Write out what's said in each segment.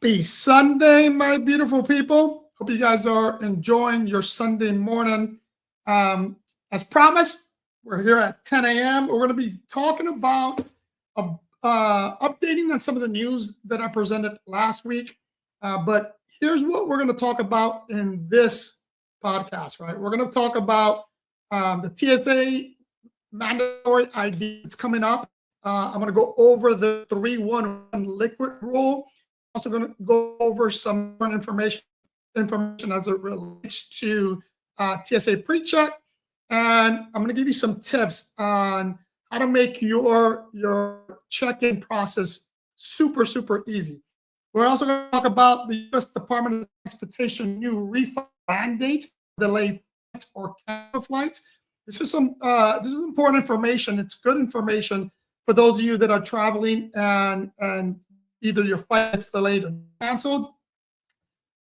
Happy Sunday, my beautiful people. Hope you guys are enjoying your Sunday morning. As promised, we're here at 10 a.m. We're going to be talking about updating on some of the news that I presented last week. But here's what we're going to talk about in this podcast, right? We're going to talk about the TSA mandatory ID that's coming up. I'm going to go over the 311 liquid rule. Also going to go over some information as it relates to TSA PreCheck, and I'm going to give you some tips on how to make your check-in process super easy. We're also going to talk about the U.S. Department of Transportation new refund mandate, delayed flights or cancel flights. This is important information. It's good information for those of you that are traveling and either your flight is delayed or canceled.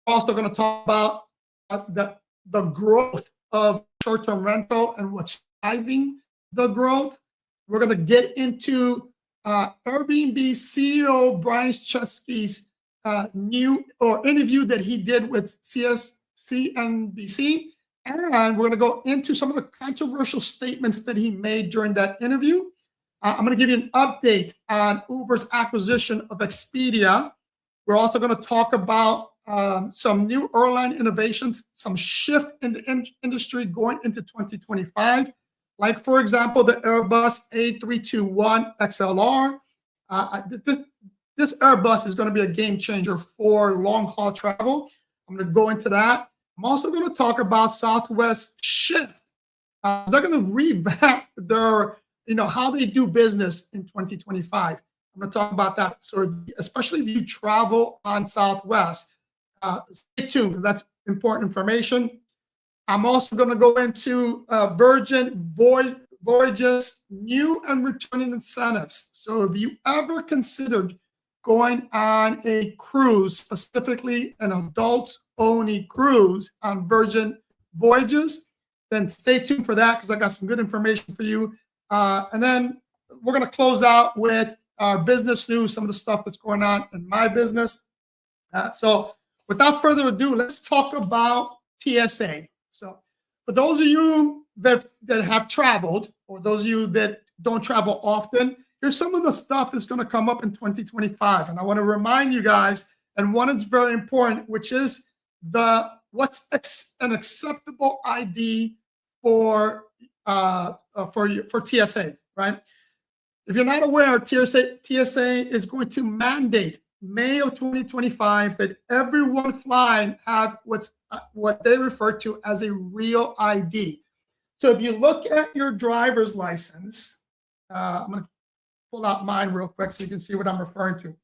We're also going to talk about the growth of short-term rental and what's driving the growth. We're going to get into Airbnb CEO Brian Chesky's new interview that he did with CNBC. And we're going to go into some of the controversial statements that he made during that interview. I'm going to give you an update on Uber's acquisition of Expedia. We're also going to talk about some new airline innovations, some shift in the industry going into 2025. Like, for example, the Airbus A321XLR. This Airbus is going to be a game changer for long-haul travel. I'm going to go into that. I'm also going to talk about Southwest shift. They're going to revamp their how they do business in 2025. I'm going to talk about that. So especially if you travel on Southwest, stay tuned, because that's important information. I'm also going to go into Voyages new and returning incentives. So if you ever considered going on a cruise, specifically an adults-only cruise on Virgin Voyages, then stay tuned for that, because I got some good information for you. And then we're going to close out with our business news, some of the stuff that's going on in my business. So without further ado, let's talk about TSA. So for those of you that have traveled, or those of you that don't travel often, here's some of the stuff that's going to come up in 2025. And I want to remind you guys, and one is very important, which is what's an acceptable ID for TSA, right? If you're not aware, TSA is going to mandate May of 2025 that everyone flying have what they refer to as a real ID. So if you look at your driver's license, I'm going to pull out mine real quick so you can see what I'm referring to.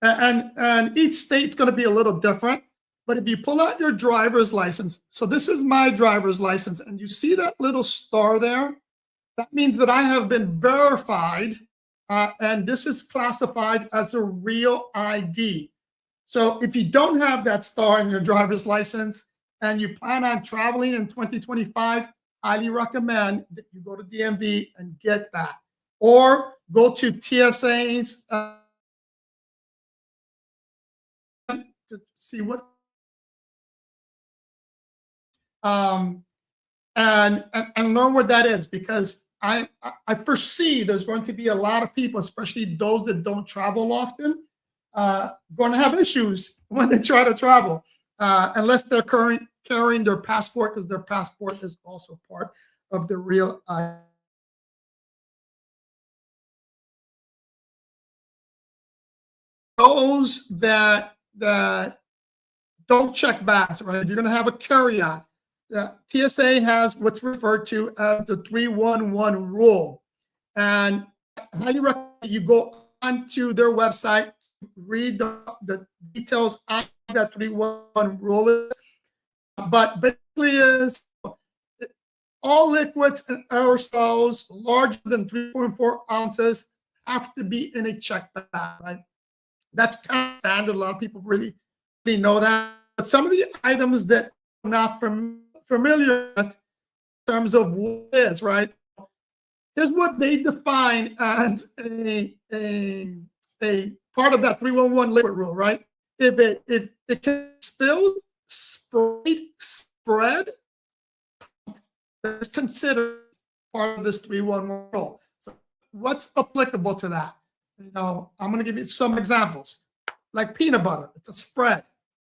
And each state's going to be a little different. But if you pull out your driver's license, so this is my driver's license, and you see that little star there, that means that I have been verified, and this is classified as a real ID. So if you don't have that star in your driver's license and you plan on traveling in 2025, highly recommend that you go to DMV and get that. Or go to TSA's to see what and learn what that is, because I foresee there's going to be a lot of people, especially those that don't travel often, going to have issues when they try to travel, unless they're carrying their passport, because their passport is also part of the real ID. Those that don't check bags, right? If you're going to have a carry-on, TSA has what's referred to as the 311 rule. And I highly recommend you go onto their website, read the details on that 311 rule is. But basically is all liquids and aerosols larger than 3.4 ounces have to be in a check bag, right? That's kind of standard. A lot of people really know that. But some of the items that I'm not familiar with in terms of what it is, right? Here's what they define as a part of that 311 liquid rule, right? If it can spill, spread, that's considered part of this 311 rule. So what's applicable to that? I'm going to give you some examples. Like peanut butter, it's a spread.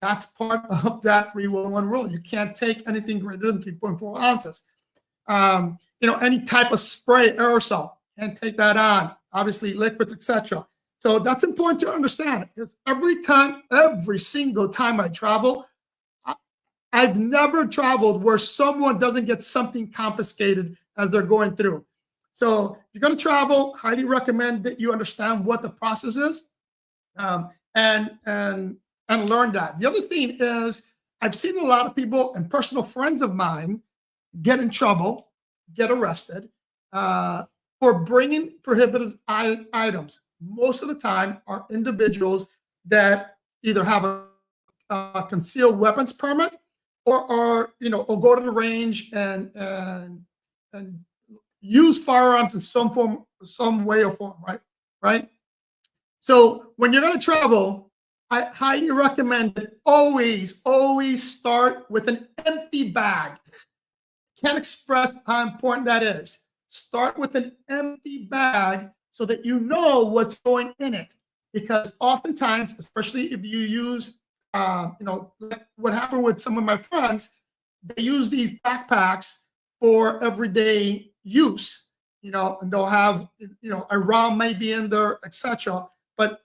That's part of that 311 rule. You can't take anything greater than 3.4 ounces. Any type of spray, aerosol, can't take that on. Obviously, liquids, etc. So that's important to understand, because every single time I travel, I've never traveled where someone doesn't get something confiscated as they're going through. So if you're going to travel, highly recommend that you understand what the process is, and learn that. The other thing is, I've seen a lot of people and personal friends of mine get in trouble, get arrested for bringing prohibited items. Most of the time are individuals that either have a concealed weapons permit or go to the range and use firearms in some way or form, right? So when you're going to travel, I highly recommend that always start with an empty bag. Can't express how important that is. Start with an empty bag so that you know what's going in it. Because oftentimes, especially if you use, like what happened with some of my friends, they use these backpacks for everyday use, and they'll have, a ROM may be in there, etc. But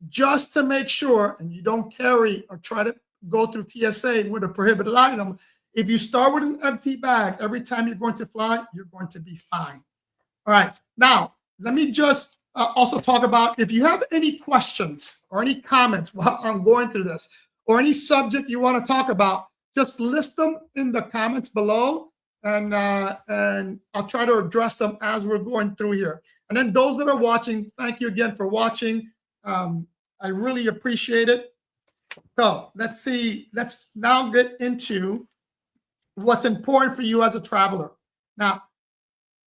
just to make sure, and you don't carry or try to go through TSA with a prohibited item, if you start with an empty bag every time you're going to fly, you're going to be fine. All right. Now, let me just also talk about, if you have any questions or any comments while I'm going through this, or any subject you want to talk about, just list them in the comments below, and I'll try to address them as we're going through here. And then those that are watching, thank you again for watching. I really appreciate it. So let's see. Let's now get into what's important for you as a traveler. Now,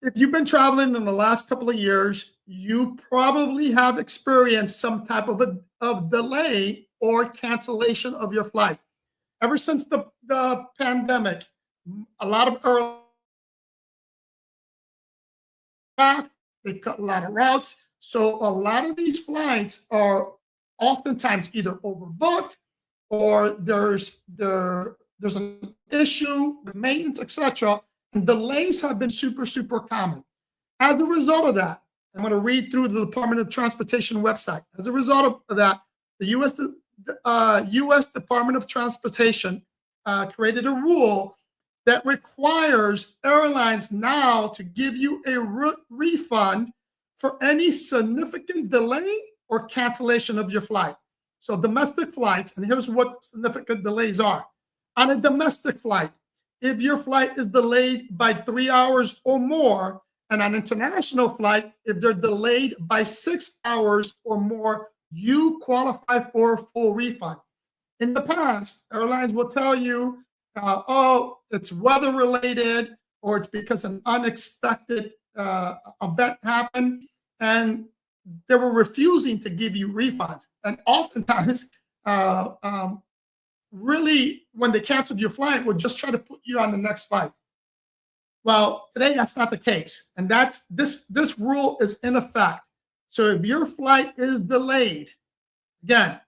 if you've been traveling in the last couple of years, you probably have experienced some type of delay or cancellation of your flight. Ever since the pandemic, a lot of they cut a lot of routes. So a lot of these flights are oftentimes either overbooked, or there's an issue with maintenance, etc. And delays have been super common. As a result of that, I'm going to read through the Department of Transportation website. As a result of that, the U.S. Department of Transportation created a rule that requires airlines now to give you a refund for any significant delay or cancellation of your flight. So domestic flights, and here's what significant delays are. On a domestic flight, if your flight is delayed by 3 hours or more, and on an international flight, if they're delayed by 6 hours or more, you qualify for a full refund. In the past, airlines will tell you, it's weather related, or it's because an unexpected event happened, and they were refusing to give you refunds. And oftentimes, really, when they canceled your flight, will just try to put you on the next flight. Well, today that's not the case, and this rule is in effect. So if your flight is delayed, again,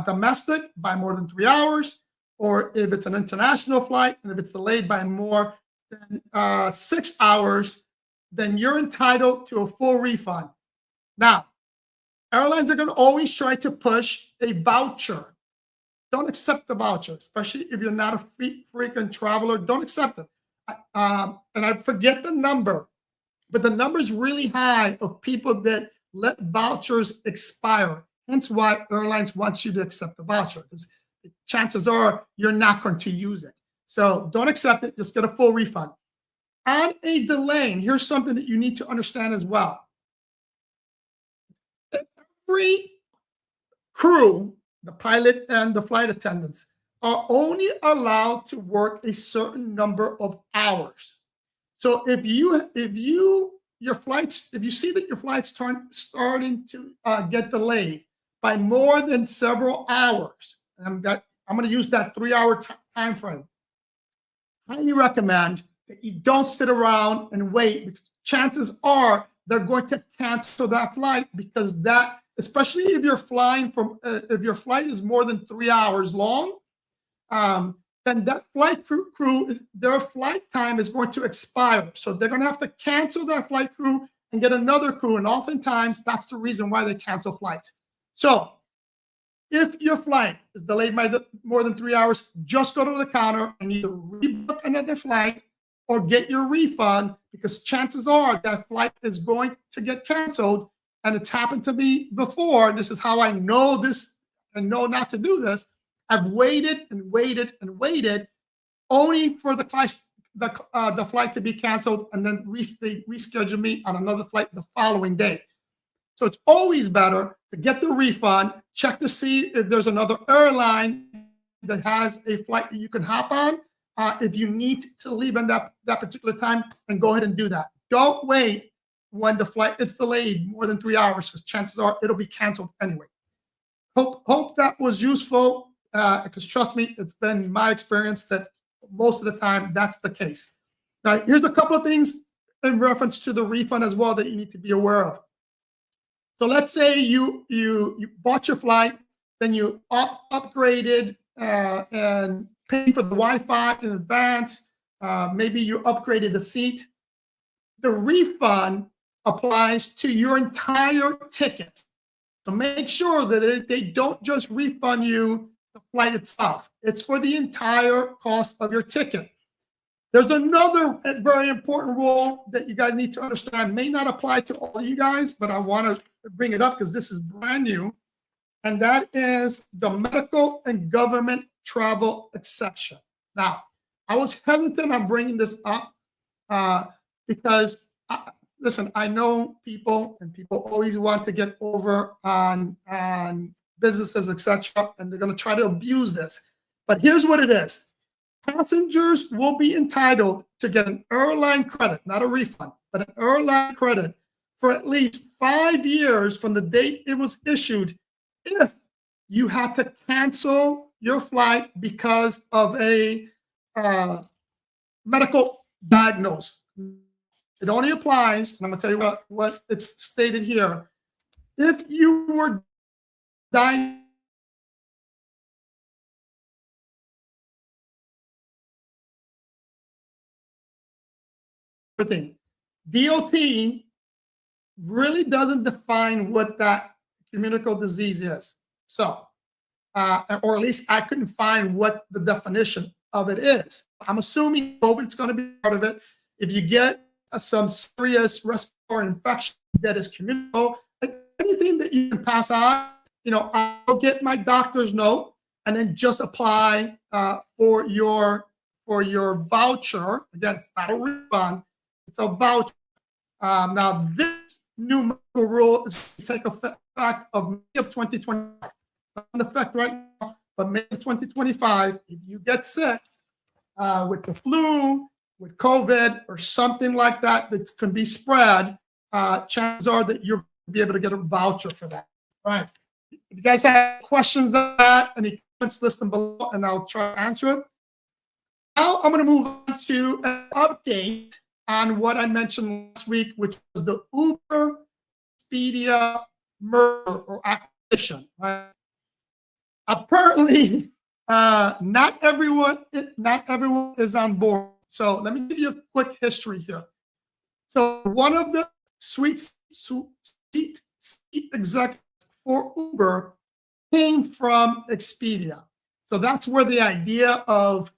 domestic by more than 3 hours, or if it's an international flight and if it's delayed by more than 6 hours, then you're entitled to a full refund. Now, airlines are going to always try to push a voucher. Don't accept the voucher, especially if you're not a frequent traveler. Don't accept it. And I forget the number, but the number is really high of people that let vouchers expire. Hence why airlines want you to accept the voucher, because chances are you're not going to use it. So don't accept it. Just get a full refund. On a delay, and here's something that you need to understand as well. Every crew, the pilot and the flight attendants, are only allowed to work a certain number of hours. So if you see that your flight's starting to get delayed, by more than several hours, I'm going to use that 3-hour time frame, highly recommend that you don't sit around and wait, because chances are they're going to cancel that flight, because that, especially if you're flying from, if your flight is more than 3 hours long, then that flight crew, their flight time is going to expire. So they're going to have to cancel that flight crew and get another crew. And oftentimes that's the reason why they cancel flights. So if your flight is delayed by more than 3 hours, just go to the counter and either rebook another flight or get your refund, because chances are that flight is going to get canceled. And it's happened to me before. This is how I know this and know not to do this. I've waited and waited and waited only for the flight to be canceled, and then they reschedule me on another flight the following day. So it's always better to get the refund, check to see if there's another airline that has a flight that you can hop on. If you need to leave in that particular time, and go ahead and do that. Don't wait when the flight is delayed more than 3 hours, because chances are it'll be canceled anyway. Hope that was useful, because trust me, it's been my experience that most of the time that's the case. Now, here's a couple of things in reference to the refund as well that you need to be aware of. So let's say you bought your flight, then you upgraded and paid for the Wi-Fi in advance. Maybe you upgraded the seat. The refund applies to your entire ticket. So make sure that they don't just refund you the flight itself. It's for the entire cost of your ticket. There's another very important rule that you guys need to understand. May not apply to all of you guys, but I want to bring it up because this is brand new. And that is the medical and government travel exception. Now, I was hesitant on bringing this up because, listen, I know people, and people always want to get over on businesses, etc., and they're going to try to abuse this. But here's what it is. Passengers will be entitled to get an airline credit, not a refund, but an airline credit for at least 5 years from the date it was issued if you had to cancel your flight because of a medical diagnosis. It only applies, and I'm going to tell you what it's stated here. If you were diagnosed thing. DOT really doesn't define what that communicable disease is. So, or at least I couldn't find what the definition of it is. I'm assuming COVID's going to be part of it. If you get some serious respiratory infection that is communicable, anything that you can pass on, I'll get my doctor's note and then just apply for your voucher. Again, it's not a refund. It's a voucher. Now, this new medical rule is to take effect of May of 2025. Not in effect right now, but May of 2025. If you get sick with the flu, with COVID, or something like that that can be spread, chances are that you'll be able to get a voucher for that. All right. If you guys have questions on that, any comments, list them below, and I'll try to answer it. Now I'm going to move on to an update on what I mentioned last week, which was the Uber Expedia merger or acquisition. Right? Apparently, not everyone is on board. So let me give you a quick history here. So one of the sweet executives for Uber came from Expedia. So that's where the idea of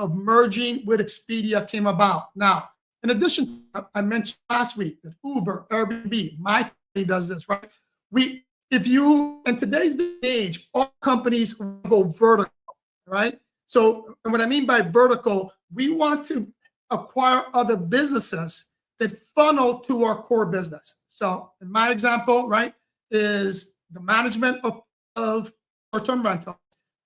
merging with Expedia came about. Now, in addition, I mentioned last week that Uber, Airbnb, my company does this, right? In today's age, all companies go vertical, right? So what I mean by vertical, we want to acquire other businesses that funnel to our core business. So in my example, right, is the management of short-term rentals.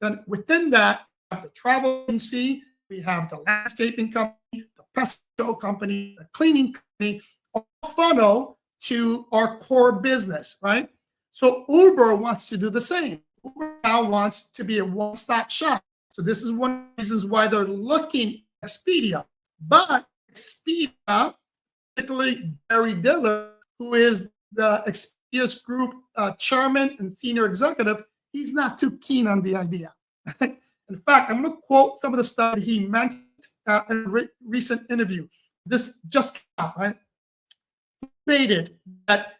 Then within that, we have the travel agency, we have the landscaping company, the pest control company, the cleaning company, all funnel to our core business, right? So Uber wants to do the same. Uber now wants to be a one-stop shop. So this is one of the reasons why they're looking at Expedia. But Expedia, particularly Barry Diller, who is the Expedia's group chairman and senior executive, he's not too keen on the idea. In fact, I'm going to quote some of the stuff he mentioned in a recent interview. This just came out, right? He stated that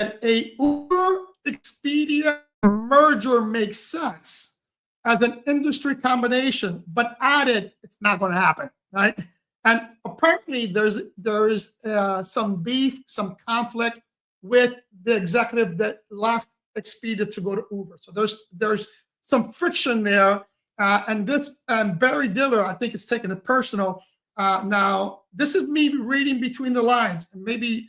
a Uber Expedia merger makes sense as an industry combination, but added it's not going to happen, right? And apparently there is some beef, some conflict with the executive that left Expedia to go to Uber. So there's some friction there, and Barry Diller, I think, is taking it personal. Now, this is me reading between the lines, and maybe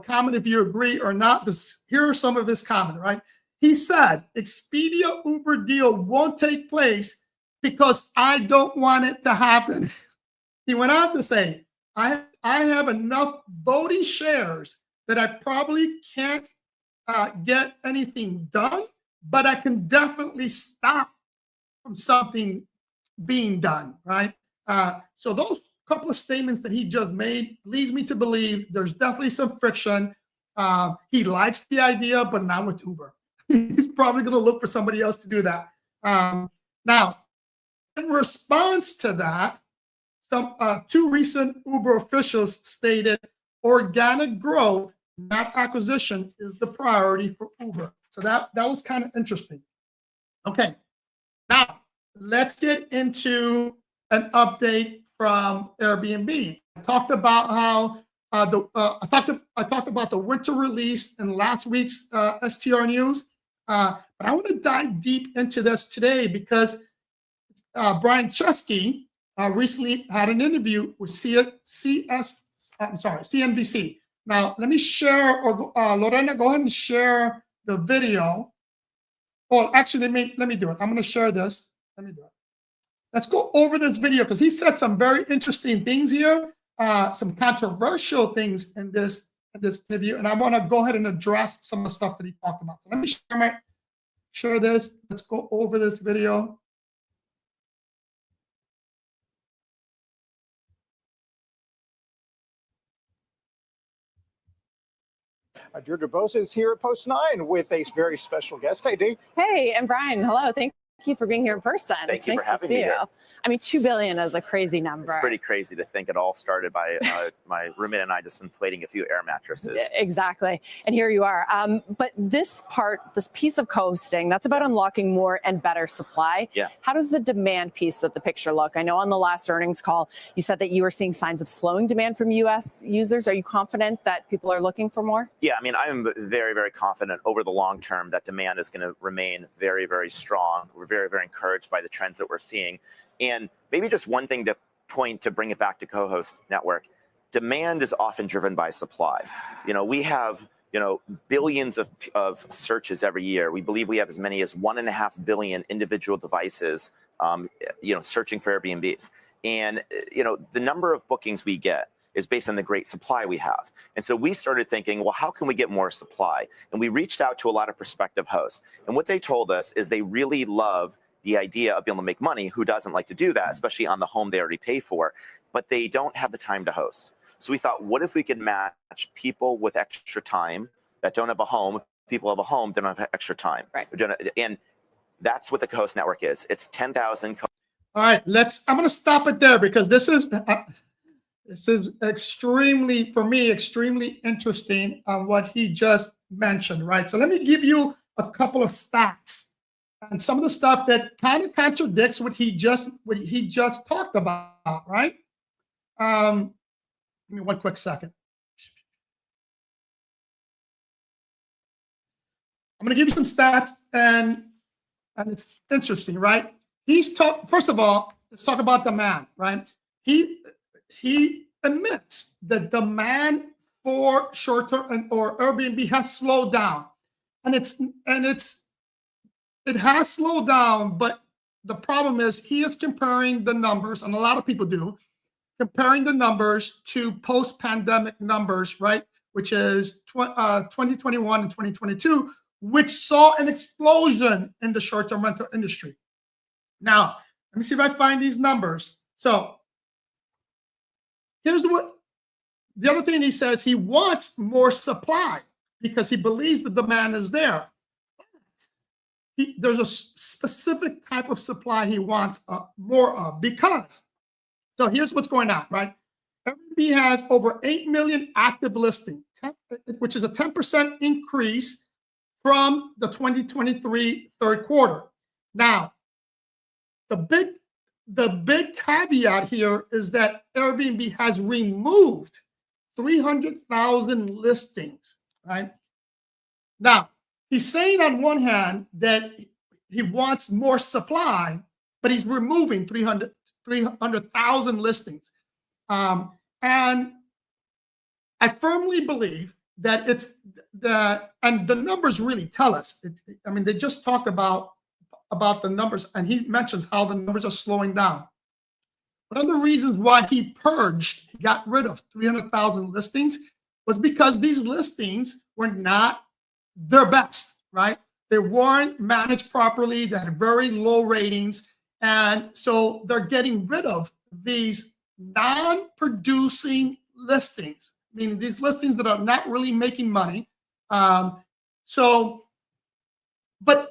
comment if you agree or not. Here are some of his comments, right? He said, Expedia Uber deal won't take place because I don't want it to happen. He went on to say, I have enough voting shares that I probably can't get anything done, but I can definitely stop from something being done, right? So those couple of statements that he just made leads me to believe there's definitely some friction. He likes the idea, but not with Uber. He's probably going to look for somebody else to do that. Now, in response to that, two recent Uber officials stated organic growth, not acquisition, is the priority for Uber. So that was kind of interesting. Okay, now let's get into an update from Airbnb. I talked about how I talked about the winter release in last week's STR news, but I want to dive deep into this today because Brian Chesky recently had an interview with CNBC. Now, let me share, or Lorena, go ahead and share the video. Oh, actually, let me do it. I'm going to share this. Let me do it. Let's go over this video because he said some very interesting things here, some controversial things in this interview, and I want to go ahead and address some of the stuff that he talked about. So let me share this. Let's go over this video. Deirdre Bose is here at Post 9 with a very special guest. Hey, Dee. Hey, and Brian, hello. Thank you for being here in person. Thank you nice for having to see me here. you. I mean, 2 billion is a crazy number. It's pretty crazy to think it all started by my roommate and I just inflating a few air mattresses. Exactly. And here you are. But this piece of co-hosting, that's about unlocking more and better supply. Yeah. How does the demand piece of the picture look? I know on the last earnings call, you said that you were seeing signs of slowing demand from U.S. users. Are you confident that people are looking for more? Yeah, I mean, I'm very, very confident over the long term that demand is going to remain very, very strong. We're very, very encouraged by the trends that we're seeing. And maybe just one thing to bring it back to co-host network, demand is often driven by supply. We have, billions of searches every year. We believe we have as many as 1.5 billion individual devices, searching for Airbnbs. And, the number of bookings we get is based on the great supply we have. And so we started thinking, well, how can we get more supply? And we reached out to a lot of prospective hosts. And what they told us is they really love the idea of being able to make money. Who doesn't like to do that, especially on the home they already pay for, but they don't have the time to host. So we thought, what if we could match people with extra time that don't have a home? People have a home, they don't have extra time. Right. And that's what the co-host network is. It's 10,000. All right, I'm going to stop it there because this is extremely, for me, extremely interesting on what he just mentioned, right? So let me give you a couple of stats and some of the stuff that kind of contradicts what he just talked about, right? Give me one quick second. I'm going to give you some stats, and it's interesting, right? First of all, let's talk about demand, right? He admits that demand for short-term or Airbnb has slowed down, and it has slowed down, but the problem is he is comparing the numbers, and a lot of people do, comparing the numbers to post-pandemic numbers, right? Which is 2021 and 2022, which saw an explosion in the short-term rental industry. Now, let me see if I find these numbers. So here's what the other thing he says: he wants more supply because he believes the demand is there. There's a specific type of supply he wants more of, because, so here's what's going on, right? Airbnb has over 8 million active listings, which is a 10% increase from the 2023 third quarter. Now, the big caveat here is that Airbnb has removed 300,000 listings, right? Now, he's saying on one hand that he wants more supply, but he's removing 300,000 listings. And I firmly believe that and the numbers really tell us. I mean, they just talked about the numbers, and he mentions how the numbers are slowing down. One of the reasons why he got rid of 300,000 listings was because these listings were not their best, right? They weren't managed properly. They had very low ratings. And so they're getting rid of these non-producing listings, meaning these listings that are not really making money. But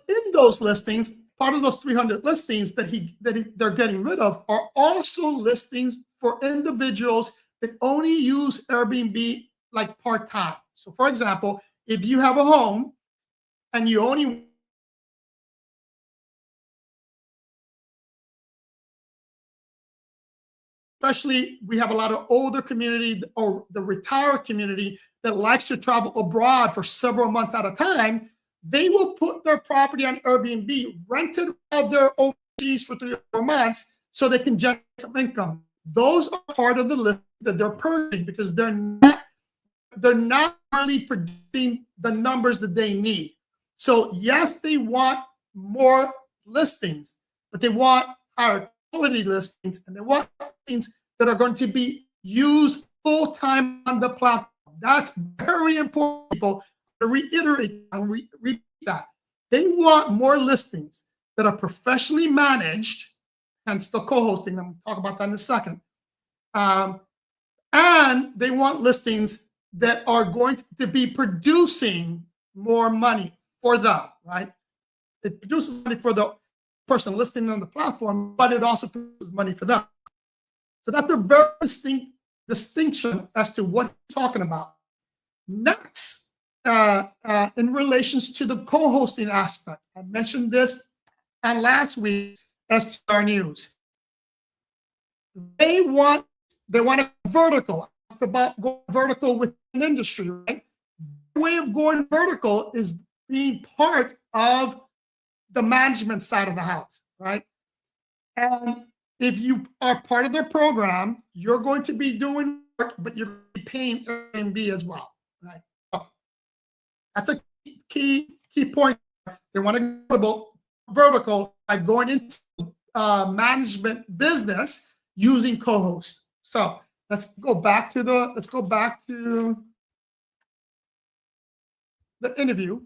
in those listings, part of those 300 listings they're getting rid of are also listings for individuals that only use Airbnb like part-time. So for example, if you have a home and you only especially, we have a lot of older community or the retired community that likes to travel abroad for several months at a time. They will put their property on Airbnb, rent it while they're overseas for 3 or 4 months so they can generate some income. Those are part of the list that they're purging because they're not really producing the numbers that they need. So yes, they want more listings, but they want higher quality listings, and they want listings that are going to be used full-time on the platform. That's very important, people, to reiterate and repeat that. They want more listings that are professionally managed, hence the co-hosting. I'm going to talk about that in a second. And they want listings that are going to be producing more money for them, right? It produces money for the person listing on the platform, but it also produces money for them. So that's a very distinct distinction as to what he's talking about. Next, in relations to the co-hosting aspect, I mentioned this on last week's STR news. They want a vertical. I talked about going vertical with an industry, right? The way of going vertical is being part of the management side of the house, right? And if you are part of their program, you're going to be doing work, but you're going to be paying Airbnb as well, right? So that's a key point. They want to go vertical by going into management business using co-host. So let's go back to the interview.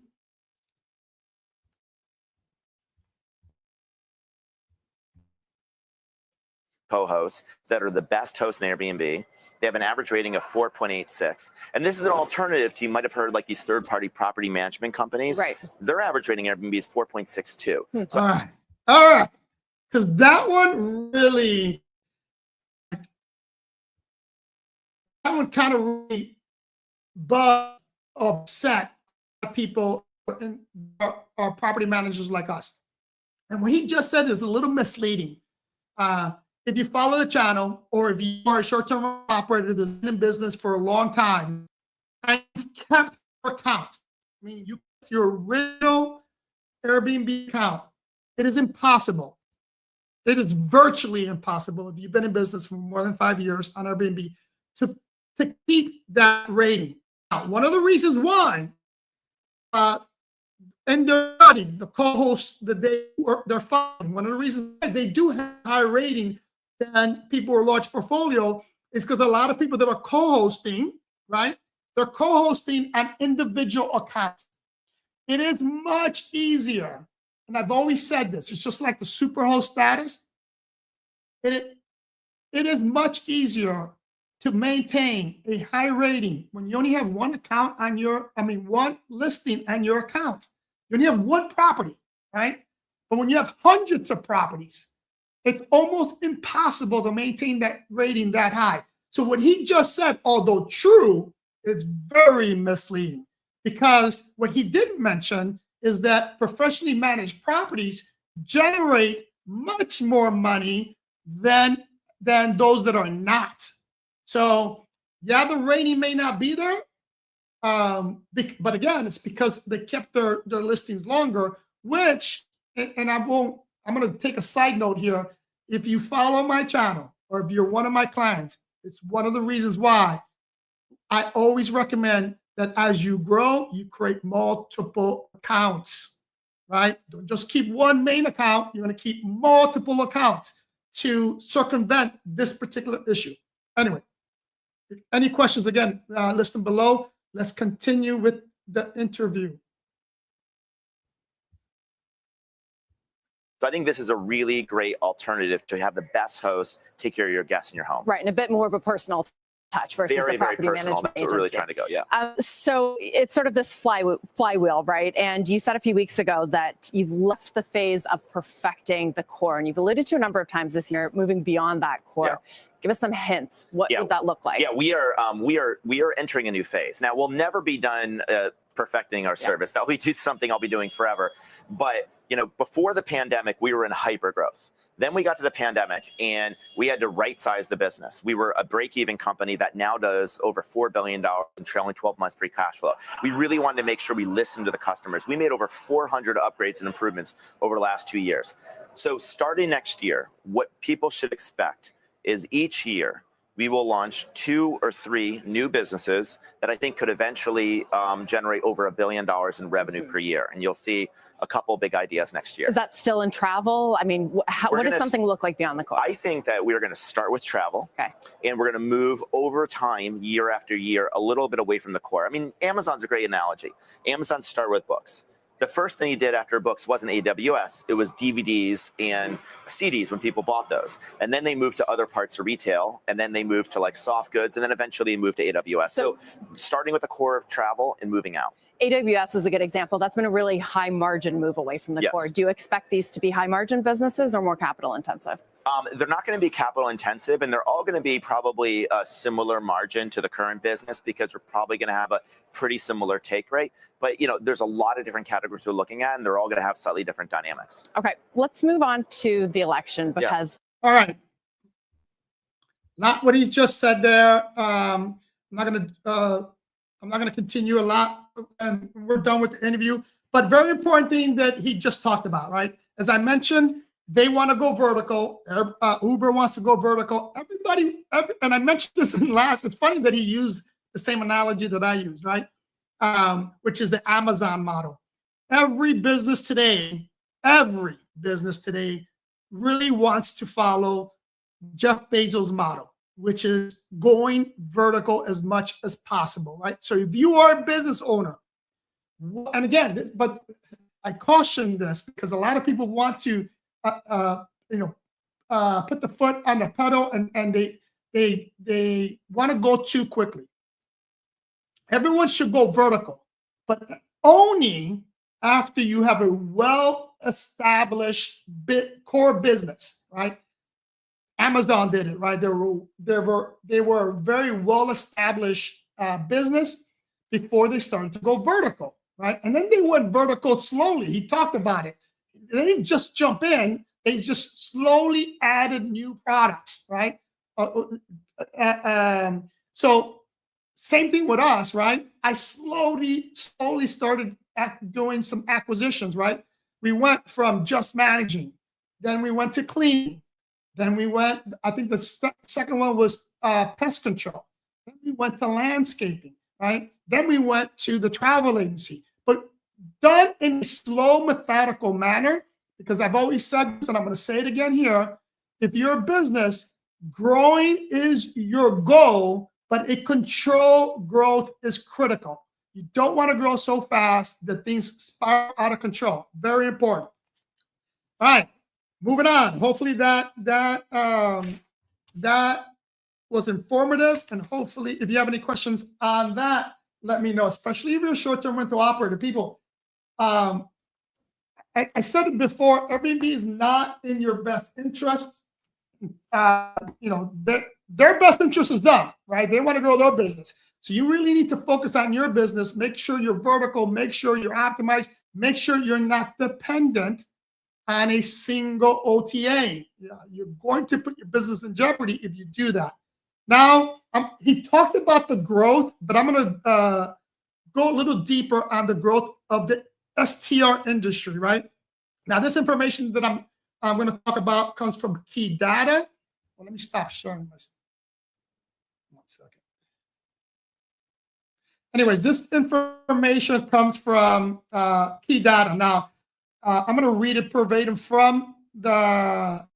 Co-hosts that are the best hosts in Airbnb. They have an average rating of 4.86. And this is an alternative to, you might have heard, like these third-party property management companies. Right. Their average rating in Airbnb is 4.62. So, All right. Because that one kind of really bugged, upset people and our property managers like us. And what he just said is a little misleading. If you follow the channel, or if you are a short-term operator that's been in business for a long time and you've kept your account, I mean, you kept your original Airbnb account, it is impossible. It is virtually impossible if you've been in business for more than 5 years on Airbnb to keep that rating. Now, one of the reasons why, and they're study, the co-hosts that they're following, one of the reasons why they do have a higher rating than people with a large portfolio is because a lot of people that are co-hosting, right? They're co-hosting an individual account. it is much easier. And I've always said this, it's just like the superhost status. It is much easier to maintain a high rating when you only have one account on one listing on your account. You only have one property, right? But when you have hundreds of properties, it's almost impossible to maintain that rating that high. So what he just said, although true, is very misleading, because what he didn't mention is that professionally managed properties generate much more money than those that are not. So yeah, the rating may not be there, but again, it's because they kept their listings longer, which, and I'm going to take a side note here. If you follow my channel or if you're one of my clients, it's one of the reasons why I always recommend that as you grow, you create multiple accounts, right? Don't just keep one main account. You're going to keep multiple accounts to circumvent this particular issue. Anyway, any questions, again, list them below. Let's continue with the interview. So I think this is a really great alternative to have the best host take care of your guests in your home. Right, and a bit more of a personal touch versus very, the property very personal. management That's what we're really trying to go, yeah. So it's sort of this flywheel, right? And you said a few weeks ago that you've left the phase of perfecting the core, and you've alluded to a number of times this year, moving beyond that core. Yeah. Give us some hints. What would that look like? Yeah, we are entering a new phase. Now, we'll never be done perfecting our service. That'll be something I'll be doing forever. But before the pandemic, we were in hyper growth. Then we got to the pandemic and we had to right-size the business. We were a break-even company that now does over $4 billion in trailing 12-month free cash flow. We really wanted to make sure we listened to the customers. We made over 400 upgrades and improvements over the last 2 years. So starting next year, what people should expect is each year we will launch 2 or 3 new businesses that I think could eventually generate over $1 billion in revenue per year. And you'll see a couple big ideas next year. Is that still in travel? I mean, what does something look like beyond the core? I think that we're going to start with travel. Okay. And we're going to move over time, year after year, a little bit away from the core. I mean, Amazon's a great analogy. Amazon started with books. The first thing he did after books wasn't AWS. It was DVDs and CDs when people bought those. And then they moved to other parts of retail. And then they moved to like soft goods. And then eventually they moved to AWS. So starting with the core of travel and moving out. AWS is a good example. That's been a really high margin move away from the core. Do you expect these to be high margin businesses or more capital intensive? They're not going to be capital intensive, and they're all going to be probably a similar margin to the current business because we're probably going to have a pretty similar take rate. But, there's a lot of different categories we're looking at, and they're all going to have slightly different dynamics. Okay, let's move on to the election because. All right. Not what he just said there. I'm not going to continue a lot, and we're done with the interview. But very important thing that he just talked about, right? As I mentioned, they want to go vertical. Uber wants to go vertical. And I mentioned this in last. It's funny that he used the same analogy that I used, right? Which is the Amazon model. Every business today really wants to follow Jeff Bezos' model, which is going vertical as much as possible, right? So if you are a business owner, and again, but I caution this because a lot of people want to put the foot on the pedal and they want to go too quickly. Everyone should go vertical, but only after you have a well-established core business, right? Amazon did it, right? They were a very well-established business before they started to go vertical, right? And then they went vertical slowly. He talked about it. They didn't just jump in. They just slowly added new products, right? So same thing with us, right? I slowly started doing some acquisitions, right? We went from just managing, then we went to cleaning, then we went, I think the second one was pest control. Then we went to landscaping, right? Then we went to the travel agency, but done in a slow, methodical manner, because I've always said this, and I'm going to say it again here. If you're a business, growing is your goal, but a controlled growth is critical. You don't want to grow so fast that things spiral out of control. Very important. All right, moving on. Hopefully that was informative, and hopefully if you have any questions on that, let me know, especially if you're a short-term rental operator. People, I said it before, Airbnb is not in your best interest. Their best interest is them, right? They want to grow their business. So you really need to focus on your business, make sure you're vertical, make sure you're optimized, make sure you're not dependent on a single OTA. You're going to put your business in jeopardy if you do that. Now, he talked about the growth, but I'm going to go a little deeper on the growth of the STR industry, right? Now, this information that I'm going to talk about comes from key data. Well, let me stop sharing this. 1 second. Anyways, this information comes from key data. Now, I'm going to read it verbatim from their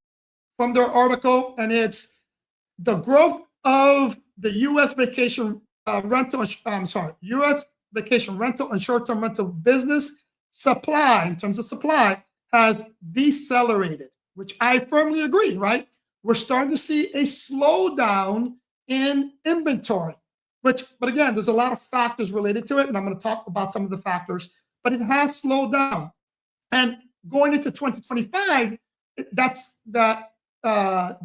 article, and it's the growth of the U.S. vacation rental. U.S. vacation rental and short-term rental business supply, in terms of supply, has decelerated, which I firmly agree. Right, we're starting to see a slowdown in inventory. But again, there's a lot of factors related to it, and I'm going to talk about some of the factors. But it has slowed down. And going into 2025, that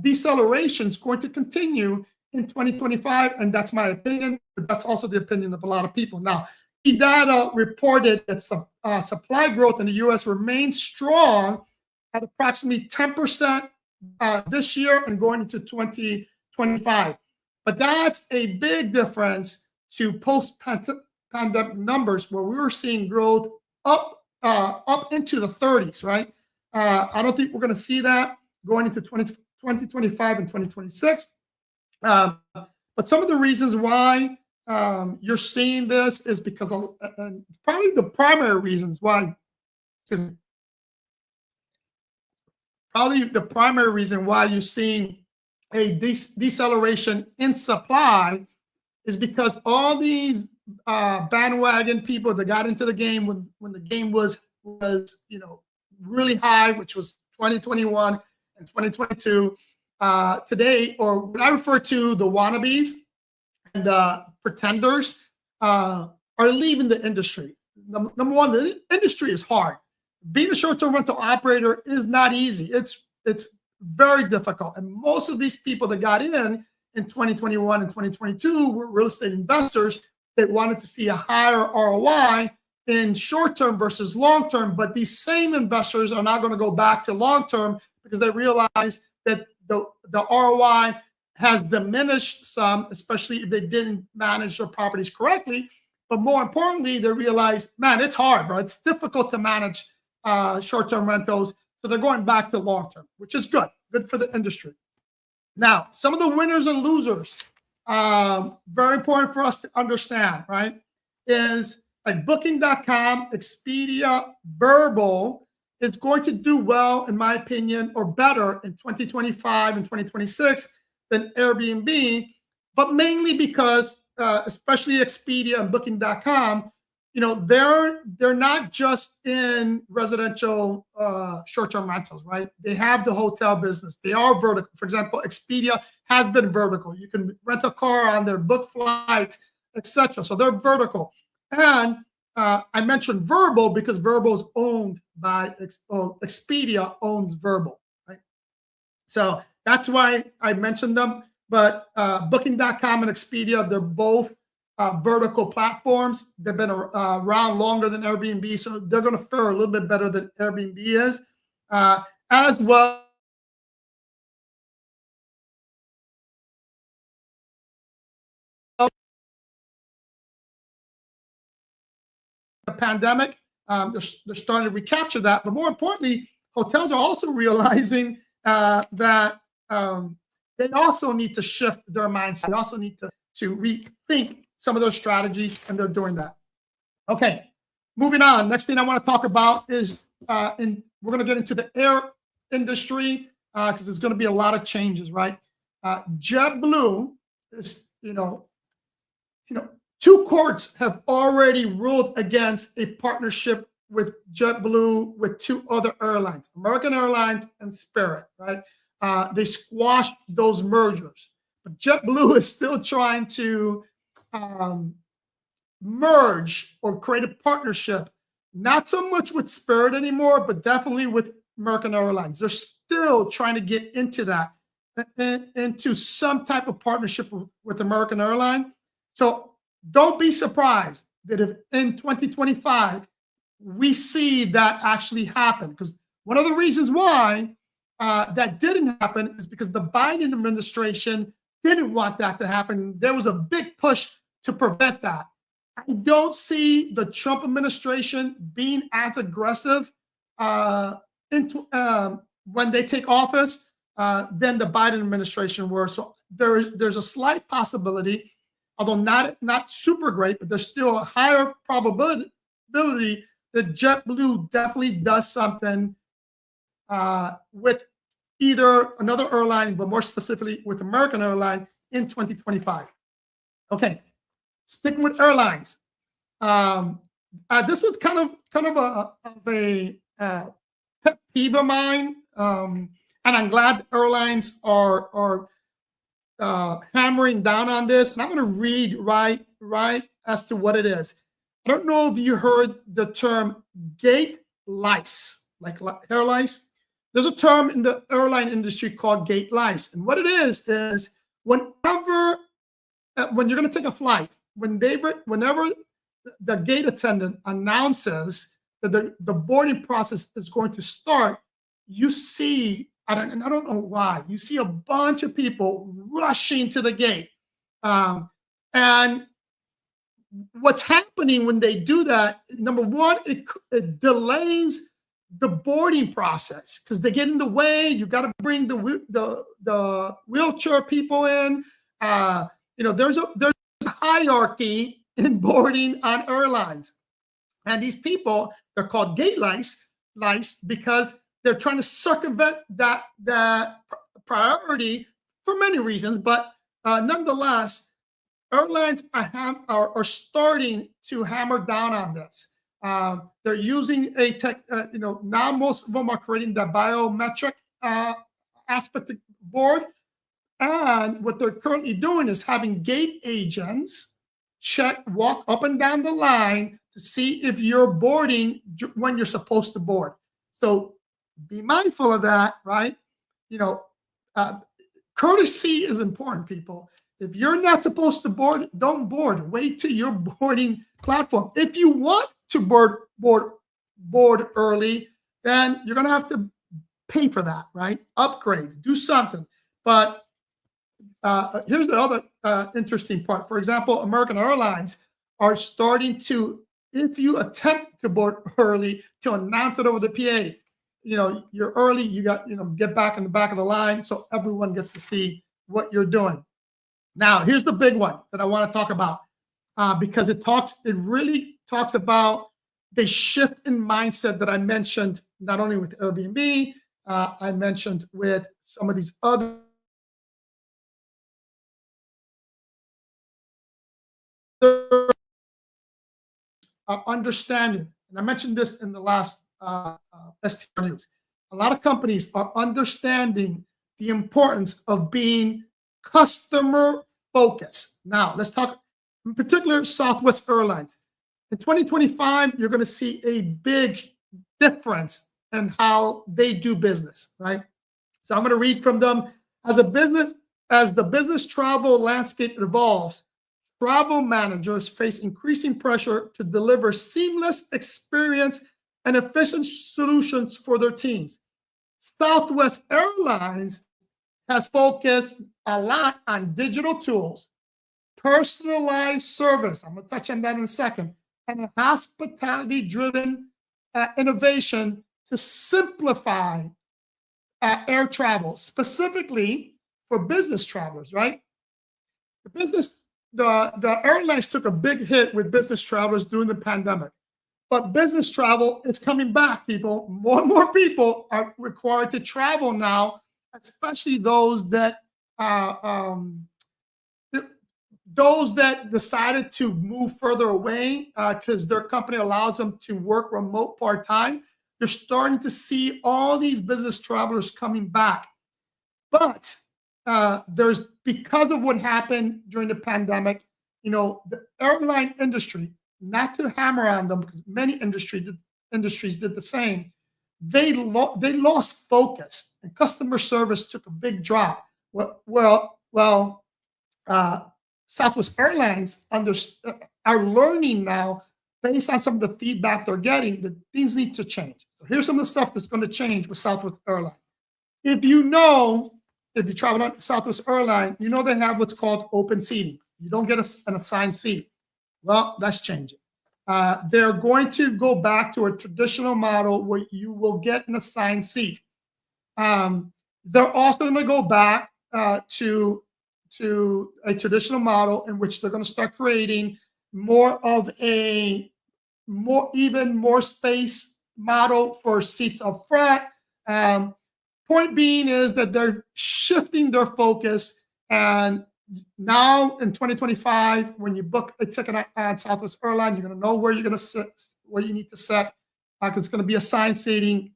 deceleration is going to continue in 2025, and that's my opinion. But that's also the opinion of a lot of people. Now, data reported that supply growth in the U.S. remains strong at approximately 10% this year and going into 2025. But that's a big difference to post-pandemic numbers, where we were seeing growth up into the 30s, right? I don't think we're going to see that going into 2025 and 2026. But some of the reasons why you're seeing this is because probably the primary reasons why, probably the primary reason why you're seeing a deceleration in supply is because all these bandwagon people that got into the game when the game was really high, which was 2021 and 2022, today, or what I refer to the wannabes and pretenders, are leaving the industry. Number one, the industry is hard. Being a short-term rental operator is not easy. It's very difficult. And most of these people that got in 2021 and 2022 were real estate investors that wanted to see a higher ROI in short-term versus long-term. But these same investors are not going to go back to long-term because they realize that the ROI has diminished some, especially if they didn't manage their properties correctly. But more importantly, they realize, man, it's hard, bro. It's difficult to manage short-term rentals. So they're going back to long-term, which is good for the industry. Now, some of the winners and losers, very important for us to understand, right, is like Booking.com, Expedia, Verbal is going to do well, in my opinion, or better in 2025 and 2026 than Airbnb, but mainly because, especially Expedia and Booking.com, they're not just in residential short-term rentals, right? They have the hotel business. They are vertical. For example, Expedia has been vertical. You can rent a car on their book flights, etc. So they're vertical. And I mentioned Verbal because Verbal is owned by Expedia owns Verbal, right? So that's why I mentioned them. But Booking.com and Expedia, they're both vertical platforms. They've been around longer than Airbnb, so they're going to fare a little bit better than Airbnb is. As well, the pandemic, they're starting to recapture that. But more importantly, hotels are also realizing that they also need to shift their mindset. They also need to rethink some of those strategies, and they're doing that. Okay, moving on. Next thing I want to talk about is, we're going to get into the air industry because there's going to be a lot of changes, right? JetBlue is, 2 courts have already ruled against a partnership with JetBlue with 2 other airlines, American Airlines and Spirit, right? They squashed those mergers. But JetBlue is still trying to merge or create a partnership, not so much with Spirit anymore, but definitely with American Airlines. They're still trying to get into that, into some type of partnership with American Airlines. So don't be surprised that if in 2025 we see that actually happen, because one of the reasons why that didn't happen is because the Biden administration didn't want that to happen. There was a big push to prevent that. I don't see the Trump administration being as aggressive when they take office than the Biden administration were. So there's a slight possibility, although not super great, but there's still a higher probability that JetBlue definitely does something with either another airline, but more specifically with American Airlines in 2025. Okay, sticking with airlines. This was kind of a pet peeve of mine, and I'm glad airlines are hammering down on this. And I'm going to read right as to what it is. I don't know if you heard the term gate lice, like hair lice. There's a term in the airline industry called gate lice. And what it is whenever, when you're going to take a flight, whenever the gate attendant announces that the boarding process is going to start, you see, I don't know why, you see a bunch of people rushing to the gate. And what's happening when they do that, number one, it delays the boarding process because they get in the way. You got to bring the wheelchair people in. There's a hierarchy in boarding on airlines, and these people, they're called gate lice because they're trying to circumvent that priority for many reasons. But nonetheless, airlines are starting to hammer down on this. They're using a tech, now most of them are creating the biometric aspect of the board. And what they're currently doing is having gate agents walk up and down the line to see if you're boarding when you're supposed to board. So be mindful of that, right? Courtesy is important, people. If you're not supposed to board, don't board. Wait till your boarding platform. If you want to board early, then you're going to have to pay for that, right? Upgrade, do something. But here's the other interesting part. For example, American Airlines are starting to, if you attempt to board early, to announce it over the PA. You're early, you got, get back in the back of the line so everyone gets to see what you're doing. Now, here's the big one that I want to talk about because it really talks about the shift in mindset that I mentioned, not only with Airbnb, I mentioned with some of these other understanding. And I mentioned this in the last STR news. A lot of companies are understanding the importance of being customer focused. Now, let's talk in particular Southwest Airlines. In 2025, you're going to see a big difference in how they do business, right? So I'm going to read from them. As the business travel landscape evolves, travel managers face increasing pressure to deliver seamless experience and efficient solutions for their teams. Southwest Airlines has focused a lot on digital tools, personalized service, I'm going to touch on that in a second, and a hospitality-driven innovation to simplify air travel, specifically for business travelers, right? The airlines took a big hit with business travelers during the pandemic. But business travel is coming back, people. More and more people are required to travel now, especially those that those that decided to move further away because their company allows them to work remote part-time, you're starting to see all these business travelers coming back. But there's, because of what happened during the pandemic, the airline industry, not to hammer on them because many industries did the same, they lost focus and customer service took a big drop. Southwest Airlines are learning now, based on some of the feedback they're getting, that things need to change. So here's some of the stuff that's going to change with Southwest Airlines. If you travel on Southwest Airlines, they have what's called open seating. You don't get an assigned seat. Well, that's changing. They're going to go back to a traditional model where you will get an assigned seat. They're also going to go back to a traditional model in which they're going to start creating more of even more space model for seats up front. Point being is that they're shifting their focus, and now in 2025, when you book a ticket on Southwest Airlines, you're going to know where you're going to sit, where you need to sit. It's going to be assigned seating,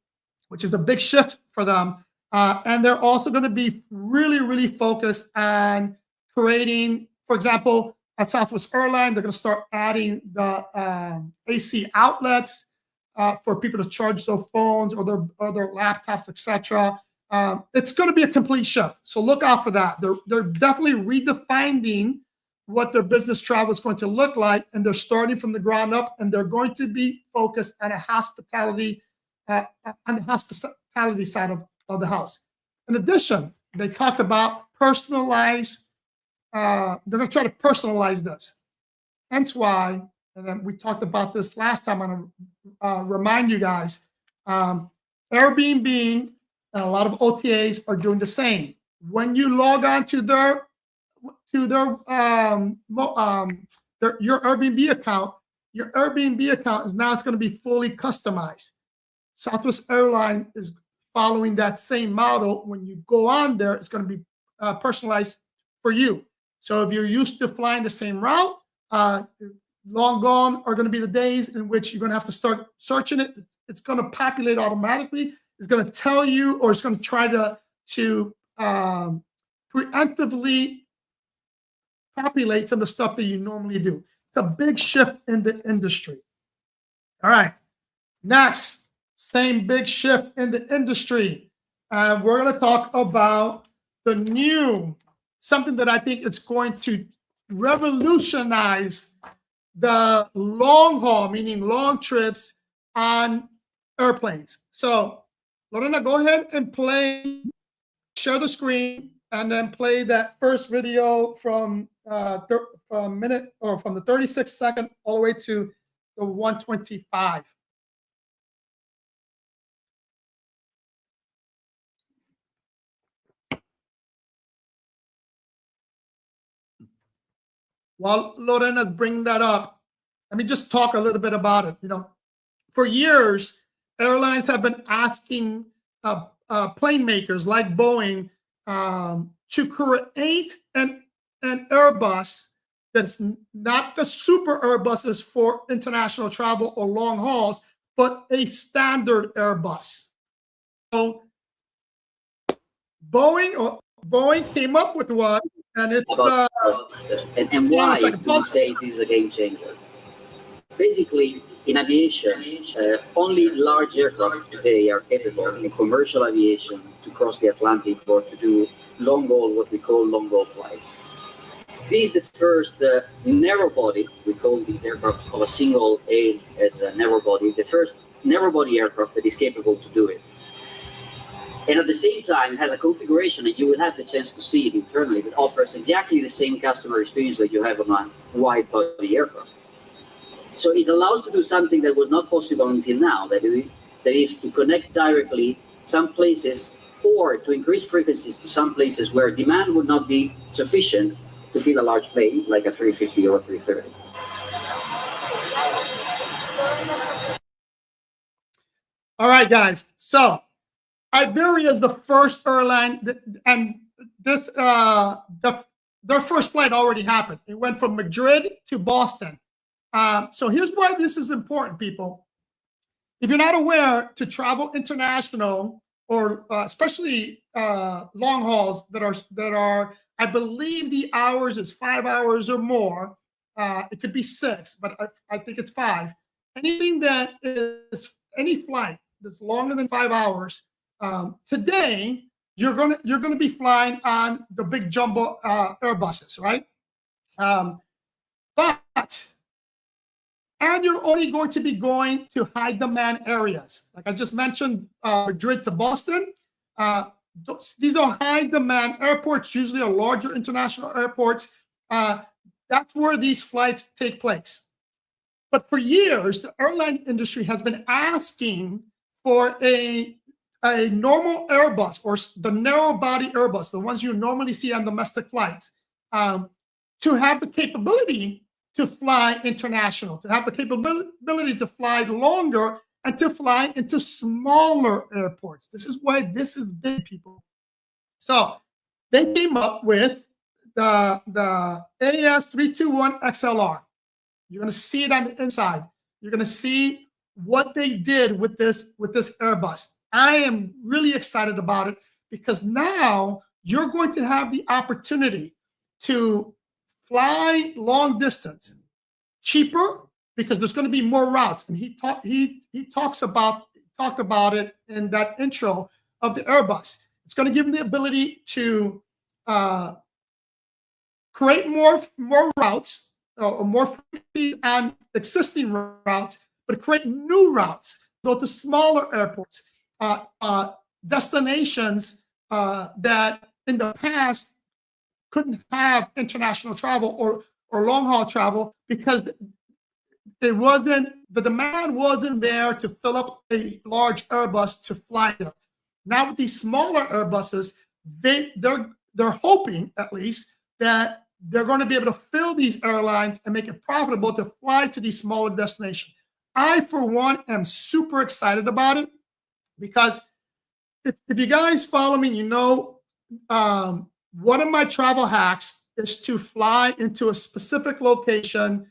which is a big shift for them. And they're also going to be really, really focused on creating, for example, at Southwest Airlines, they're going to start adding the AC outlets for people to charge their phones or their laptops, etc. It's going to be a complete shift. So look out for that. They're definitely redefining what their business travel is going to look like, and they're starting from the ground up, and they're going to be focused on the hospitality side of the house. In addition, they talked about personalized. They're going to try to personalize this. Hence why, and then we talked about this last time. I'm going to remind you guys, Airbnb and a lot of OTAs are doing the same. When you log on to your Airbnb account, your Airbnb account is now going to be fully customized. Southwest Airlines is following that same model. When you go on there, it's going to be personalized for you. So if you're used to flying the same route, long gone are going to be the days in which you're going to have to start searching it. It's going to populate automatically. It's going to tell you, or it's going to try to preemptively populate some of the stuff that you normally do. It's a big shift in the industry. All right. Next, same big shift in the industry. We're going to talk about something that I think it's going to revolutionize the long haul, meaning long trips on airplanes. So, Lorena, go ahead and share the screen, and then play that first video from the 36 second all the way to the 125. While Lorena's bringing that up, let me just talk a little bit about it. For years, airlines have been asking plane makers like Boeing to create an Airbus that's not the super Airbuses for international travel or long hauls, but a standard Airbus. So Boeing came up with one, and it's and why do we say this is a game changer? Basically, in aviation, only large aircraft today are capable in commercial aviation to cross the Atlantic or to do what we call long haul flights. This is the first narrow body. We call these aircraft of a single aid as a narrow body, the first narrow body aircraft that is capable to do it. And at the same time has a configuration, and you will have the chance to see it internally, that offers exactly the same customer experience that you have on a wide body aircraft. So it allows to do something that was not possible until now, that is to connect directly some places, or to increase frequencies to some places where demand would not be sufficient to fill a large plane, like a 350 or a 330. All right, guys. So Iberia is the first airline, and this their first flight already happened. It went from Madrid to Boston. So here's why this is important, people. If you're not aware, to travel international or especially long hauls that are, I believe the hours is 5 hours or more. It could be 6, but I think it's 5. Anything that is any flight that's longer than 5 hours, today you're gonna be flying on the big jumbo Airbuses, right? And you're only going to be going to high demand areas. Like I just mentioned, Madrid to Boston. These are high demand airports, usually are larger international airports. That's where these flights take place. But for years, the airline industry has been asking for a normal Airbus or the narrow body Airbus, the ones you normally see on domestic flights, to have the capability to fly international, to have the capability to fly longer and to fly into smaller airports. This is why this is big, people. So they came up with the A321XLR. You're going to see it on the inside. You're going to see what they did with this Airbus. I am really excited about it because now you're going to have the opportunity to fly long distance cheaper because there's going to be more routes. And he talked about it in that intro of the Airbus. It's going to give them the ability to create more routes or more frequencies on existing routes, but create new routes, go to smaller airports, destinations that in the past couldn't have international travel or long haul travel because the demand wasn't there to fill up a large Airbus to fly there. Now with these smaller Airbuses, they're hoping at least that they're going to be able to fill these airlines and make it profitable to fly to these smaller destinations. I, for one, am super excited about it because if you guys follow me, you know, one of my travel hacks is to fly into a specific location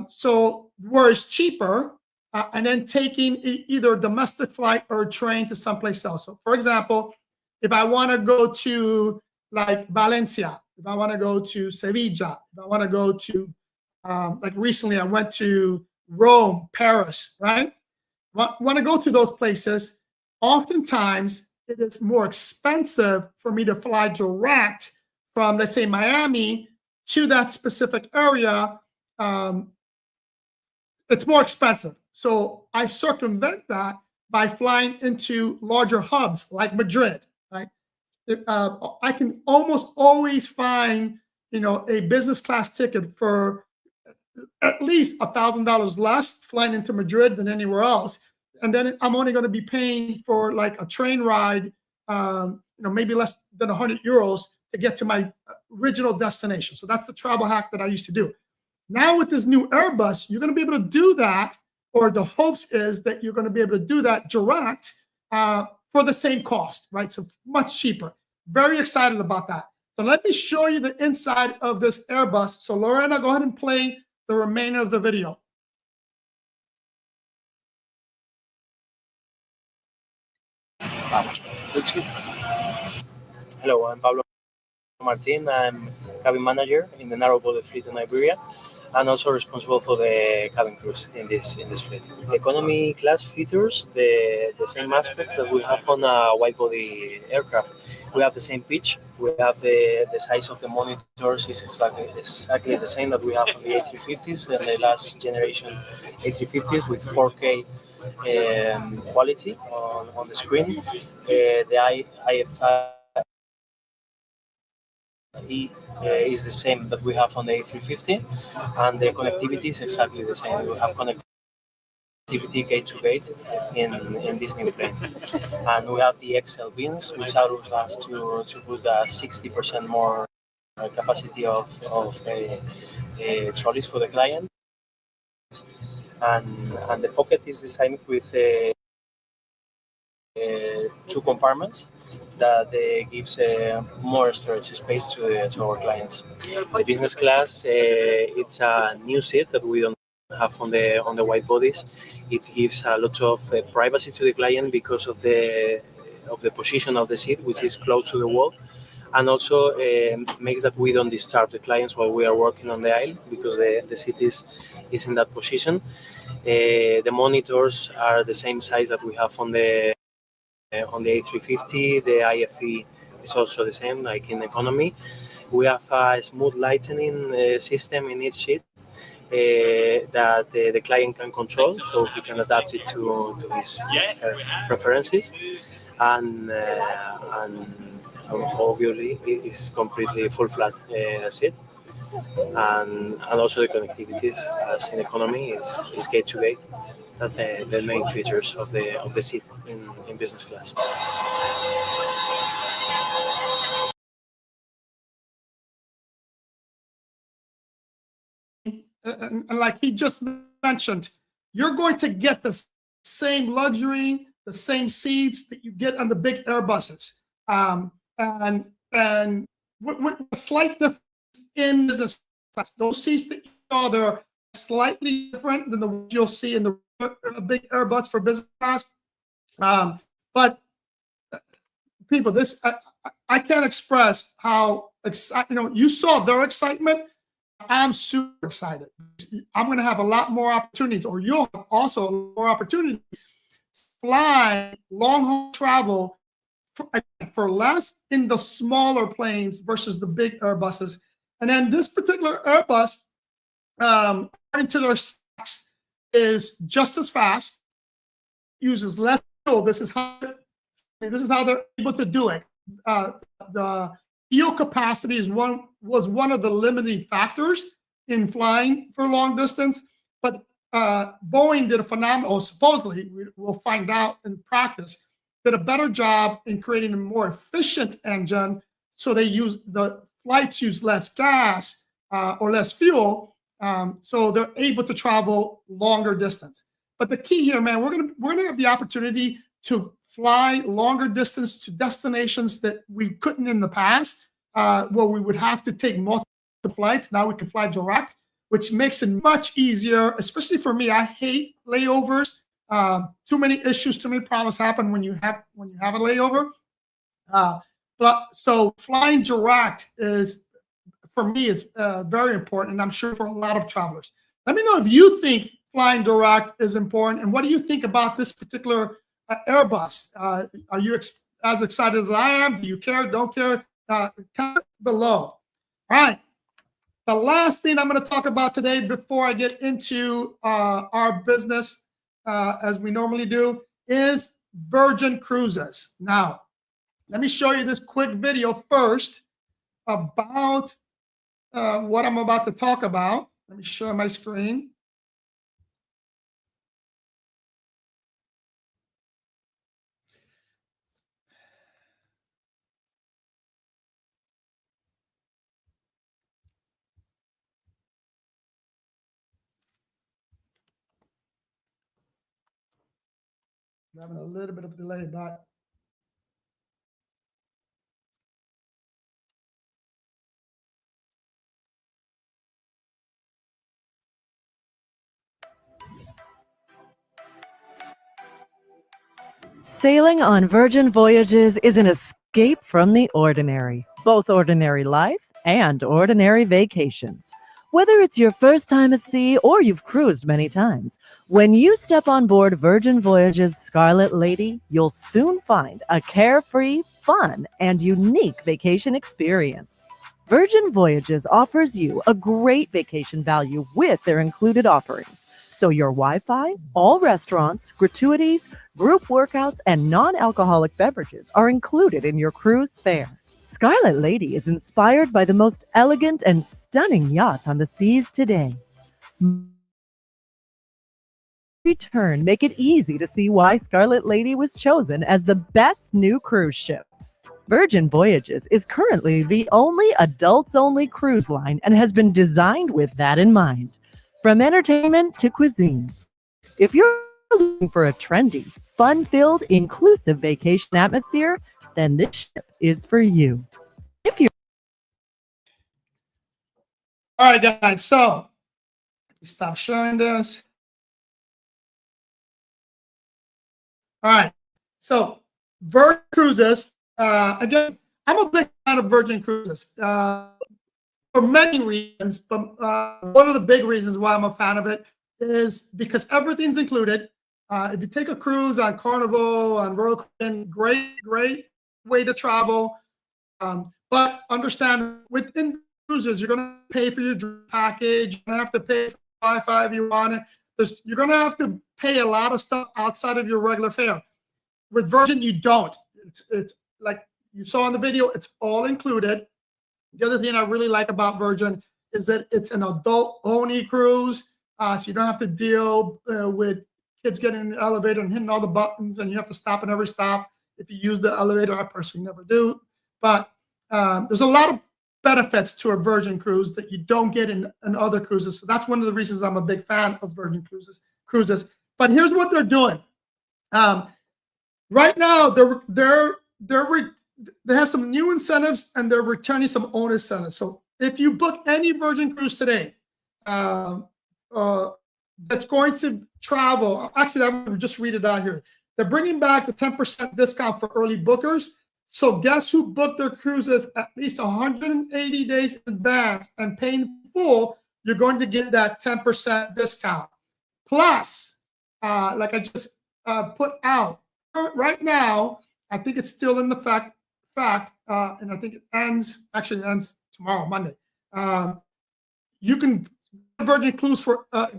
so where it's cheaper and then taking either a domestic flight or a train to someplace else. So for example, if I want to go to like Valencia, if I want to go to Sevilla, if I want to go to like recently I went to Rome, Paris, right? Want to go to those places, oftentimes it is more expensive for me to fly direct from, let's say, Miami to that specific area. It's more expensive. So I circumvent that by flying into larger hubs like Madrid, right? I can almost always find, you know, a business class ticket for at least $1,000 less flying into Madrid than anywhere else. And then I'm only going to be paying for like a train ride, you know, maybe less than 100 euros to get to my original destination. So that's the travel hack that I used to do. Now with this new Airbus, you're going to be able to do that, or the hopes is that you're going to be able to do that direct for the same cost, right? So much cheaper. Very excited about that. So let me show you the inside of this Airbus. So Lorena, go ahead and play the remainder of the video. Hello, I'm Pablo Martin. I'm cabin manager in the narrow-body fleet in Iberia, and also responsible for the cabin crews in this fleet. The economy class features the same aspects that we have on a wide-body aircraft. We have the same pitch. We have the size of the monitors is exactly the same that we have on the A350s and the last generation A350s with 4K quality on the screen. The IFI is the same that we have on the A350, and the connectivity is exactly the same. We have connectivity gate to gate in this new plane, and we have the XL bins, which allows us to put 60% more capacity of trolleys for the client, and the pocket is designed with 2 compartments that gives more storage space to our clients. The business class, it's a new seat that we don't have on the wide bodies. It gives a lot of privacy to the client because of the position of the seat, which is close to the wall, and also makes that we don't disturb the clients while we are working on the aisle because the seat is in that position. The monitors are the same size that we have on the A350. The IFE is also the same, like in economy. We have a smooth lightening system in each seat that the client can control, so he can adapt it to his preferences. And obviously it is completely full flat seat. And also the connectivities, as in economy, is gate to gate. That's the main features of the seat in business class. And like he just mentioned, you're going to get the same luxury, the same seats that you get on the big Airbuses, and with a slight difference in business class. Those seats that you saw, they're slightly different than the ones you'll see in the big Airbus for business class. But people, this I can't express how excited. You saw their excitement. I'm super excited. I'm going to have a lot more opportunities, or you'll have also more opportunities to fly long-haul travel for less in the smaller planes versus the big Airbuses. And then this particular Airbus, according to their specs, is just as fast, uses less fuel. This is how they're able to do it. The fuel capacity was one of the limiting factors in flying for long distance, but Boeing did a phenomenal, supposedly, we'll find out in practice, did a better job in creating a more efficient engine, so the flights use less gas or less fuel, so they're able to travel longer distance. But the key here, man, we're gonna have the opportunity to fly longer distance to destinations that we couldn't in the past, where we would have to take multiple flights. Now we can fly direct, which makes it much easier, especially for me. I hate layovers. Too many issues, too many problems happen when you have a layover. But so flying direct is, for me, is very important, and I'm sure for a lot of travelers. Let me know if you think flying direct is important, and what do you think about this particular Airbus? Are you as excited as I am? Do you care? Don't care? Comment below. All right. The last thing I'm going to talk about today, before I get into our business, as we normally do, is Virgin Cruises. Now, let me show you this quick video first about what I'm about to talk about. Let me share my screen. I'm having a little bit of a delay, but Sailing on Virgin Voyages is an escape from the ordinary, both ordinary life and ordinary vacations. Whether it's your first time at sea or you've cruised many times, when you step on board Virgin Voyages Scarlet Lady, you'll soon find a carefree, fun, and unique vacation experience. Virgin Voyages offers you a great vacation value with their included offerings. So your Wi-Fi, all restaurants, gratuities, group workouts, and non-alcoholic beverages are included in your cruise fare. Scarlet Lady is inspired by the most elegant and stunning yachts on the seas today. Return make it easy to see why Scarlet Lady was chosen as the best new cruise ship. Virgin Voyages is currently the only adults-only cruise line and has been designed with that in mind. From entertainment to cuisine. If you're looking for a trendy, fun-filled, inclusive vacation atmosphere, then this ship is for you. If you All right, guys. So stop sharing this. All right. So Virgin Cruises. Again, I'm a big fan of Virgin Cruises for many reasons, but one of the big reasons why I'm a fan of it is because everything's included. If you take a cruise on Carnival, on Royal Caribbean, great way to travel. But understand within cruises, you're going to pay for your drink package. You're going to have to pay for Wi-Fi if you want it. You're going to have to pay a lot of stuff outside of your regular fare. With Virgin, you don't. It's like you saw in the video, it's all included. The other thing I really like about Virgin is that it's an adult-only cruise, so you don't have to deal with kids getting in the elevator and hitting all the buttons, and you have to stop at every stop. If you use the elevator, I personally never do. But there's a lot of benefits to a Virgin cruise that you don't get in other cruises. So that's one of the reasons I'm a big fan of Virgin cruises. But here's what they're doing. Right now, they have some new incentives and they're returning some old incentives. So if you book any Virgin cruise today, that's going to travel. Actually, I'm going to just read it out here. They're bringing back the 10% discount for early bookers. So guests who book their cruises at least 180 days in advance and paying full, you're going to get that 10% discount. Plus, like I just put out, right now, I think it's still in the fact, and I think it ends tomorrow, Monday. You can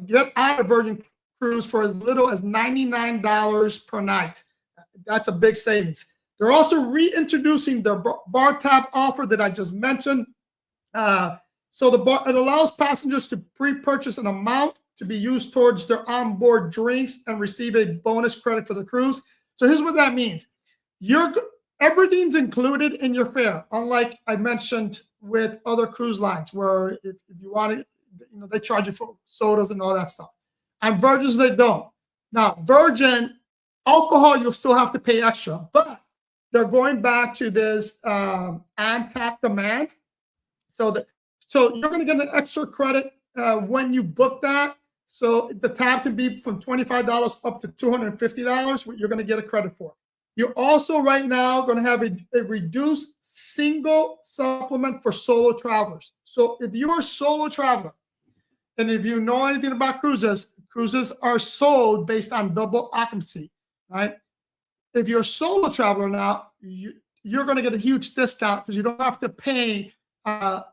get out of Virgin Cruise for as little as $99 per night. That's a big savings. They're also reintroducing their bar tab offer that I just mentioned. So it allows passengers to pre-purchase an amount to be used towards their onboard drinks and receive a bonus credit for the cruise. So here's what that means. Everything's included in your fare, unlike I mentioned with other cruise lines where if you want it, they charge you for sodas and all that stuff. On Virgins, they don't. Now, Virgin, alcohol, you'll still have to pay extra, but they're going back to this on-tap demand. So you're going to get an extra credit when you book that. So the tab can be from $25 up to $250, what you're going to get a credit for. You're also right now going to have a reduced single supplement for solo travelers. So if you're a solo traveler, and if you know anything about cruises are sold based on double occupancy, right? If you're a solo traveler now, you're going to get a huge discount because you don't have to pay a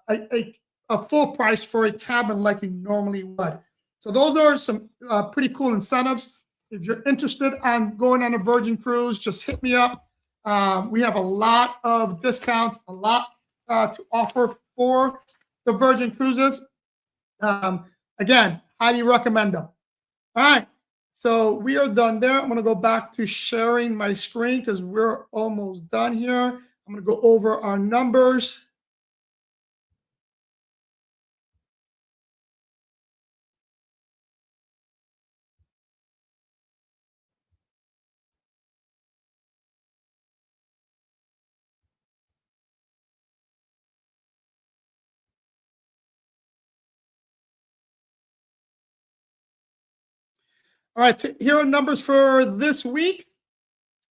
full price for a cabin like you normally would. So those are some pretty cool incentives. If you're interested on going on a Virgin cruise, just hit me up. We have a lot of discounts, a lot to offer for the Virgin cruises. Again, highly recommend them. All right, so we are done there. I'm going to go back to sharing my screen because we're almost done here. I'm going to go over our numbers. All right, so here are numbers for this week.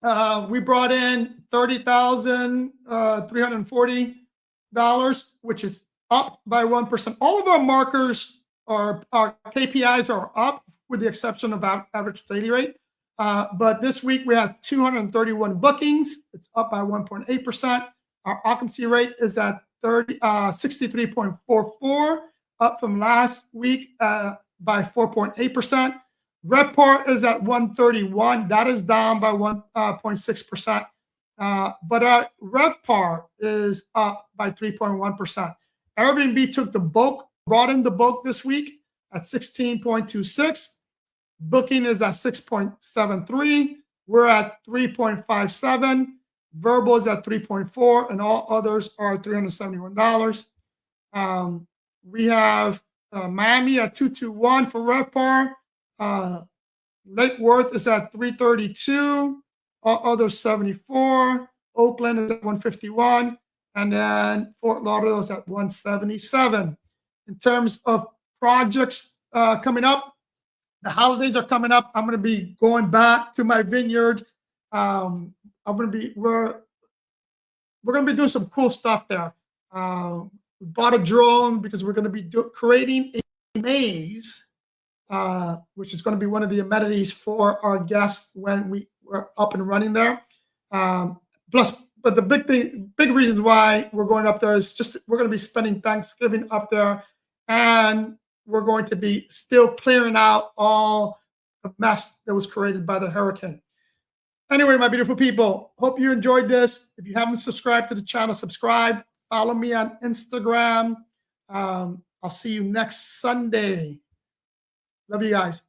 We brought in $30,340, which is up by 1%. All of our markers, our KPIs are up with the exception of average daily rate. But this week we had 231 bookings. It's up by 1.8%. Our occupancy rate is at 63.44, up from last week by 4.8%. RevPAR is at 131. That is down by 1.6%. But our RevPAR is up by 3.1%. Airbnb took the bulk, brought in the bulk this week at 16.26. Booking is at 6.73. We're at 3.57. Verbal is at 3.4, and all others are $371. We have Miami at 221 for RevPAR. Lake Worth is at 332, all others 74. Oakland is at 151, and then Fort Lauderdale is at 177. In terms of projects coming up, the holidays are coming up. I'm going to be going back to my vineyard. We're going to be doing some cool stuff there. We bought a drone because we're going to be creating a maze, which is going to be one of the amenities for our guests when we're up and running there. But the big reason why we're going up there is just we're going to be spending Thanksgiving up there, and we're going to be still clearing out all the mess that was created by the hurricane. Anyway, my beautiful people, hope you enjoyed this. If you haven't subscribed to the channel, subscribe. Follow me on Instagram. I'll see you next Sunday. Love you guys.